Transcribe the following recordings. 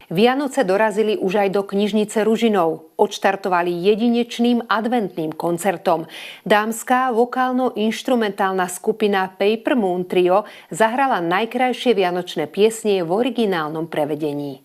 Vianoce dorazili už aj do knižnice Ružinov. Odštartovali jedinečným adventným koncertom. Dámska vokálno-inštrumentálna skupina Paper Moon Trio zahrala najkrajšie vianočné piesne v originálnom prevedení.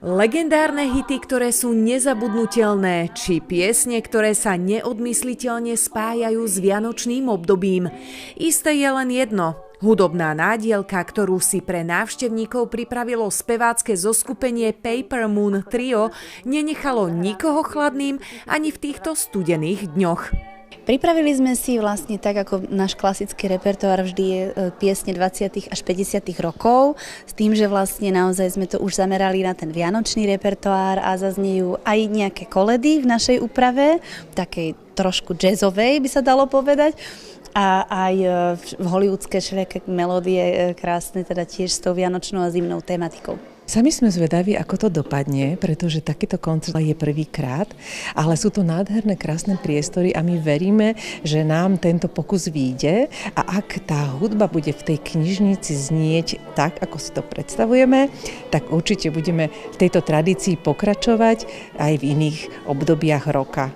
Legendárne hity, ktoré sú nezabudnutelné, či piesne, ktoré sa neodmysliteľne spájajú s vianočným obdobím. Isté je len jedno. Hudobná nádielka, ktorú si pre návštevníkov pripravilo spevácke zoskupenie Paper Moon Trio, nenechalo nikoho chladným ani v týchto studených dňoch. Pripravili sme si vlastne tak, ako náš klasický repertoár vždy je piesne 20. až 50. rokov, s tým, že vlastne naozaj sme to už zamerali na ten vianočný repertoár a zaznejú aj nejaké koledy v našej úprave, takej trošku jazzovej by sa dalo povedať. A aj hollywoodske všelijaké melódie krásne, teda tiež s tou vianočnou a zimnou tematikou. Sami sme zvedaví, ako to dopadne, pretože takýto koncert je prvýkrát, ale sú to nádherné, krásne priestory a my veríme, že nám tento pokus vyjde a ak tá hudba bude v tej knižnici znieť tak, ako si to predstavujeme, tak určite budeme v tejto tradícii pokračovať aj v iných obdobiach roka.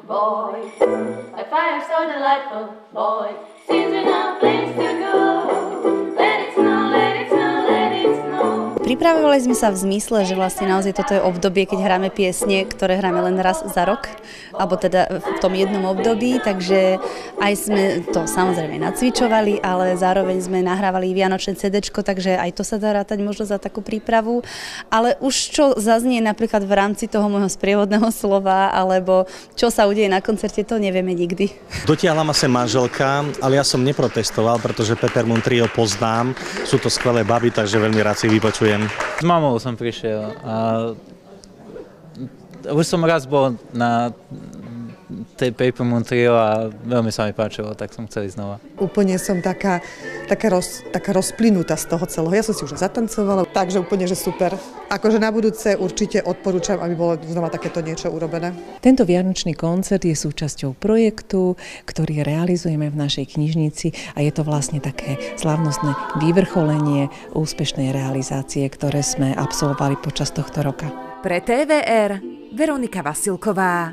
Boy, a fire so delightful, boy, seems we're no place to go. Let it snow, let it snow, let it snow. Pripravovali sme sa v zmysle, že vlastne naozaj toto je obdobie, keď hráme piesne, ktoré hráme len raz za rok, alebo teda v tom jednom období, takže aj sme to samozrejme nacvičovali, ale zároveň sme nahrávali vianočné CDčko, takže aj to sa dá rátať možno za takú prípravu. Ale už čo zaznie napríklad v rámci toho môjho sprievodného slova, alebo čo sa udeje na koncerte, to nevieme nikdy. Dotiahla ma sem manželka, ale ja som neprotestoval, pretože Paper Moon Trio poznám. Sú to skvelé baby, takže veľmi rád si vypočujem. S mamou som prišiel a už som raz bol na tej Paper Moon Trio a veľmi sa mi páčilo, tak som chcel ísť znova. Úplne som taká rozplynutá z toho celého. Ja som si už zatancovala, takže úplne, že super. Akože na budúce určite odporúčam, aby bolo znova takéto niečo urobené. Tento vianočný koncert je súčasťou projektu, ktorý realizujeme v našej knižnici a je to vlastne také slávnostné vyvrcholenie úspešnej realizácie, ktoré sme absolvovali počas tohto roka. Pre TVR Veronika Vasilková.